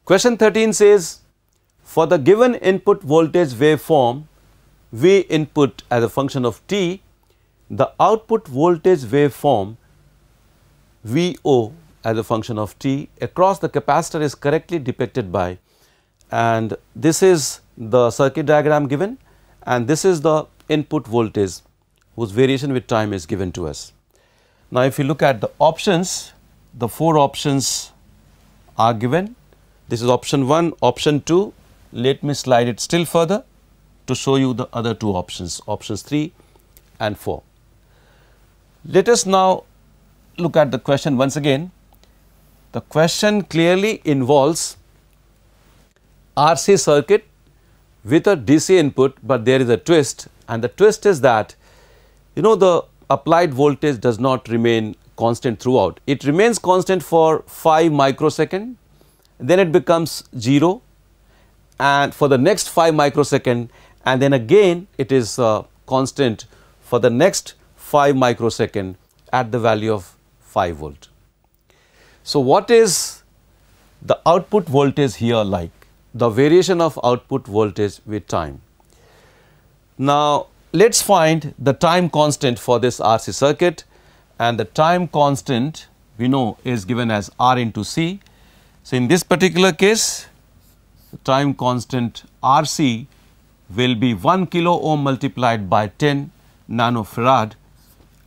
Question 13 says, for the given input voltage waveform V input as a function of t, the output voltage waveform VO as a function of t across the capacitor is correctly depicted by, and this is the circuit diagram given, and this is the input voltage whose variation with time is given to us. Now, if you look at the options, the 4 options are given. This is option 1, option 2. Let me slide it still further to show you the other 2 options, options 3 and 4. Let us now look at the question once again. The question clearly involves RC circuit with a DC input, but there is a twist, and the twist is that the applied voltage does not remain constant throughout. It remains constant for 5 microsecond, then it becomes 0, and for the next 5 microsecond, and then again it is constant for the next 5 microsecond at the value of 5 volt. So, what is the output voltage here like? The variation of output voltage with time. Now, let us find the time constant for this RC circuit, and the time constant we know is given as R into C. So, in this particular case, the time constant RC will be 1 kilo ohm multiplied by 10 nanofarad,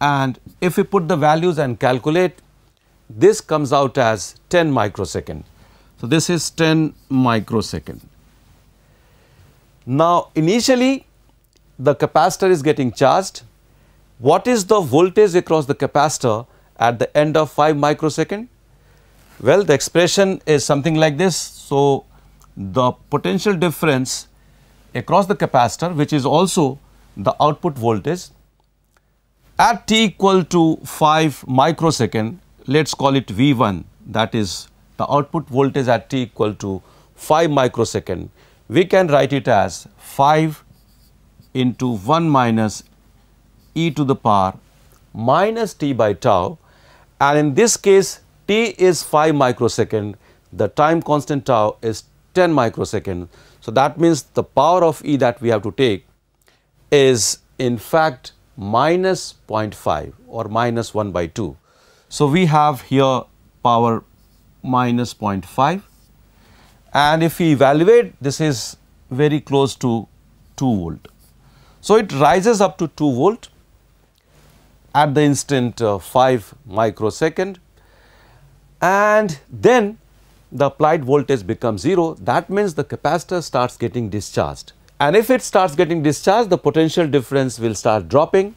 and if we put the values and calculate, this comes out as 10 microsecond. So, this is 10 microsecond. Now, initially the capacitor is getting charged. What is the voltage across the capacitor at the end of 5 microsecond? Well, the expression is something like this. So, the potential difference across the capacitor, which is also the output voltage, at t equal to 5 microsecond, let us call it V1, that is the output voltage at t equal to 5 microsecond. We can write it as 5 into 1 minus e to the power minus t by tau, and in this case t is 5 microsecond, the time constant tau is 10 microsecond. So, that means the power of e that we have to take is in fact minus 0.5 or minus 1 by 2. So, we have here power minus 0.5, and if we evaluate, this is very close to 2 volt. So, it rises up to 2 volt at the instant 5 microsecond, and then the applied voltage becomes 0. That means the capacitor starts getting discharged, and if it starts getting discharged, the potential difference will start dropping.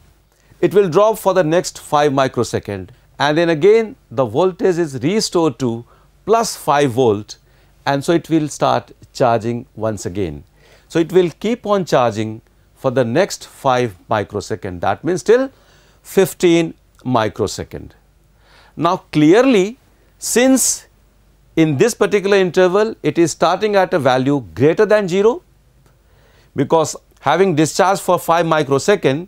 It will drop for the next 5 microsecond, and then again the voltage is restored to plus 5 volt, and so it will start charging once again. So, it will keep on charging for the next 5 microsecond, that means till 15 microsecond. Now, clearly, since in this particular interval it is starting at a value greater than 0, because having discharged for 5 microsecond,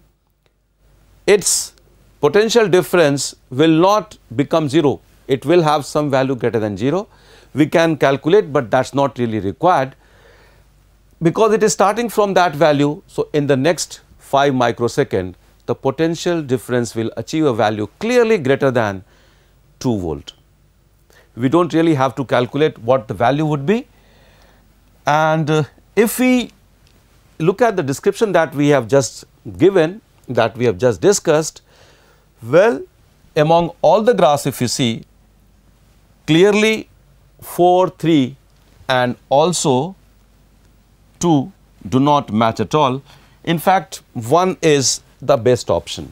its potential difference will not become 0, it will have some value greater than 0. We can calculate, but that is not really required, because it is starting from that value. So, in the next 5 microsecond, the potential difference will achieve a value clearly greater than 2 volt. We do not really have to calculate what the value would be, and if we look at the description that we have just given, that we have just discussed, well, among all the graphs, if you see, clearly 4, 3 and also 2 do not match at all. In fact, 1 is the best option.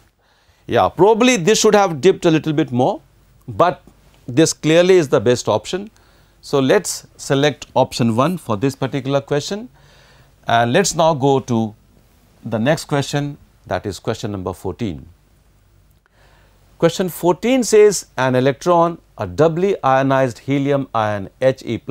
Yeah, probably this should have dipped a little bit more, but this clearly is the best option. So, let us select option 1 for this particular question, and let us now go to the next question, that is question number 14. Question 14 says an electron, a doubly ionized helium ion He++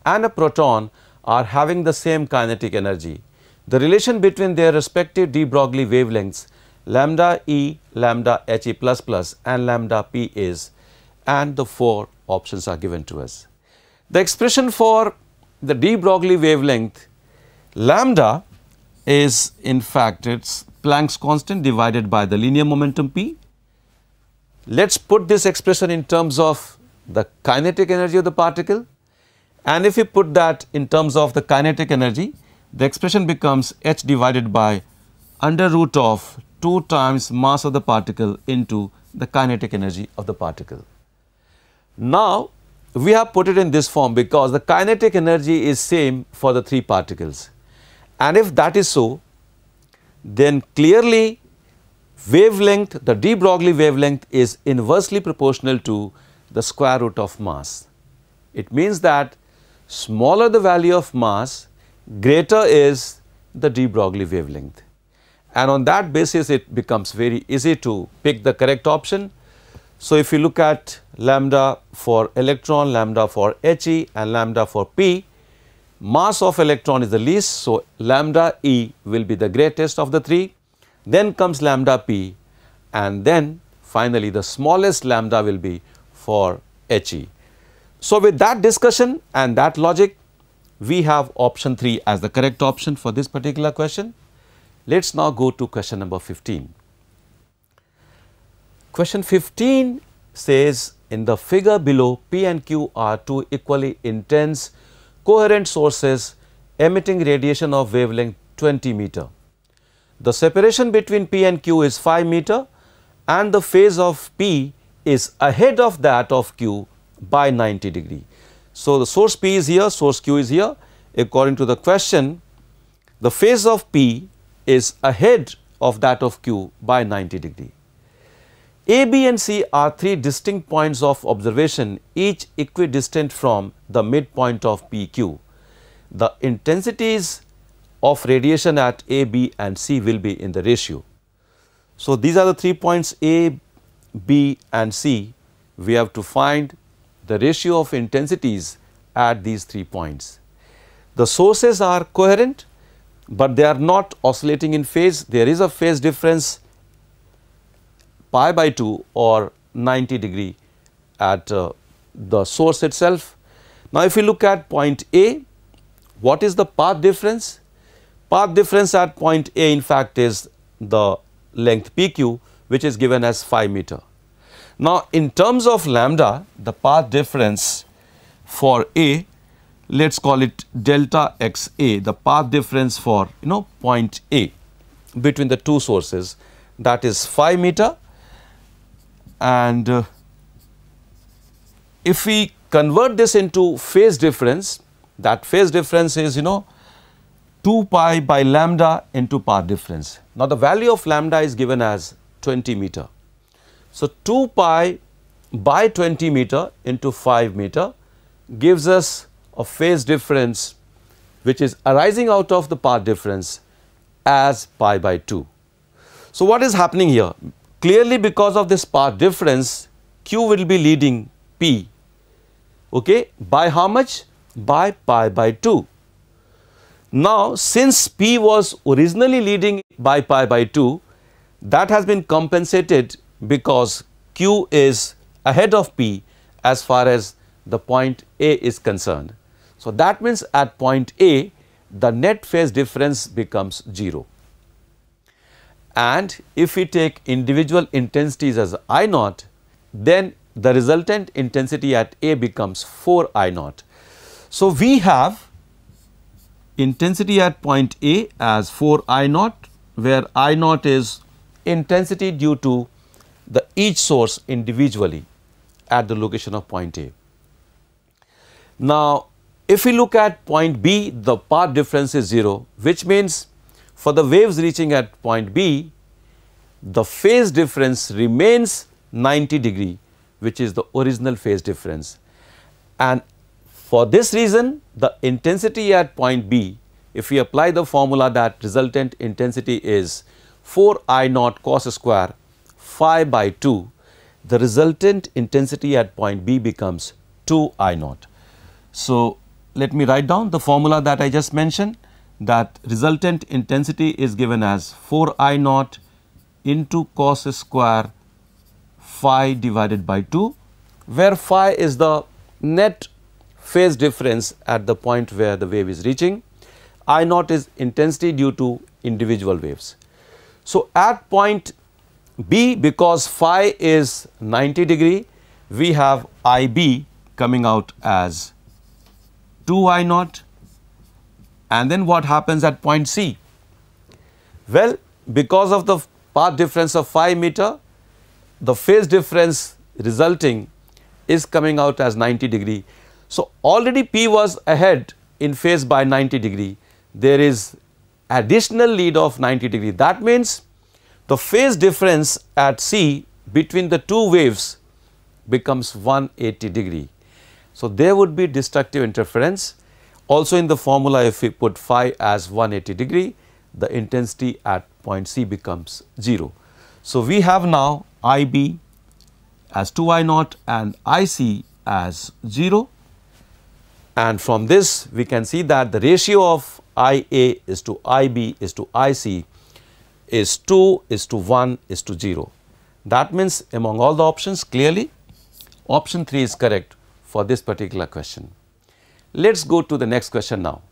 and a proton are having the same kinetic energy. The relation between their respective de Broglie wavelengths lambda E, lambda He++ and lambda P is, and the 4 options are given to us. The expression for the de Broglie wavelength, lambda is in fact its Planck's constant divided by the linear momentum p. Let's put this expression in terms of the kinetic energy of the particle, and if we put that in terms of the kinetic energy, the expression becomes h divided by under root of 2 times mass of the particle into the kinetic energy of the particle. Now, we have put it in this form because the kinetic energy is same for the 3 particles, and if that is so, then clearly wavelength, the de Broglie wavelength is inversely proportional to the square root of mass. It means that smaller the value of mass, greater is the de Broglie wavelength, and on that basis it becomes very easy to pick the correct option. So, if you look at lambda for electron, lambda for He and lambda for P, mass of electron is the least, so lambda E will be the greatest of the 3, then comes lambda P, and then finally the smallest lambda will be for He. So, with that discussion and that logic, we have option 3 as the correct option for this particular question. Let us now go to question number 15. Question 15 says, in the figure below, P and Q are 2 equally intense coherent sources emitting radiation of wavelength 20 meter. The separation between P and Q is 5 meter and the phase of P is ahead of that of Q by 90 degree. So, the source P is here, source Q is here. According to the question, the phase of P is ahead of that of Q by 90 degree. A, B and C are 3 distinct points of observation, each equidistant from the midpoint of PQ. The intensities of radiation at A, B and C will be in the ratio. So, these are the 3 points A, B and C. We have to find the ratio of intensities at these 3 points. The sources are coherent, but they are not oscillating in phase. There is a phase difference pi by 2 or 90 degree at the source itself. Now, if we look at point A, what is the path difference? Path difference at point A in fact is the length PQ, which is given as 5 meter. Now, in terms of lambda, the path difference for A, let us call it delta XA, the path difference for point A between the 2 sources, that is 5 meter. And if we convert this into phase difference, that phase difference is 2 pi by lambda into path difference. Now, the value of lambda is given as 20 meter. So, 2 pi by 20 meter into 5 meter gives us a phase difference which is arising out of the path difference as pi by 2. So, what is happening here? Clearly, because of this path difference, Q will be leading P, okay, by how much? By pi by 2. Now, since P was originally leading by pi by 2, that has been compensated because Q is ahead of P as far as the point A is concerned. So, that means at point A, the net phase difference becomes 0. And if we take individual intensities as I naught, then the resultant intensity at A becomes 4 I naught. So, we have intensity at point A as 4 I naught, where I naught is intensity due to the each source individually at the location of point A. Now, if we look at point B, the path difference is 0, which means for the waves reaching at point B, the phase difference remains 90 degree, which is the original phase difference. And for this reason, the intensity at point B, if we apply the formula that resultant intensity is 4 I naught cos square phi by 2, the resultant intensity at point B becomes 2 I naught. So, let me write down the formula that I just mentioned, that resultant intensity is given as 4 I naught into cos square phi divided by 2, where phi is the net phase difference at the point where the wave is reaching. I naught is intensity due to individual waves. So, at point B, because phi is 90 degree, we have IB coming out as 2 I naught. And then what happens at point C? Well, because of the path difference of 5 meter, the phase difference resulting is coming out as 90 degree. So, already P was ahead in phase by 90 degree. There is additional lead of 90 degree. That means the phase difference at C between the two waves becomes 180 degree. So, there would be destructive interference. Also in the formula, if we put phi as 180 degree, the intensity at point C becomes 0. So, we have now IB as 2 I naught and IC as 0, and from this we can see that the ratio of IA is to IB is to IC is 2 is to 1 is to 0. That means among all the options, clearly option 3 is correct for this particular question. Let us go to the next question now.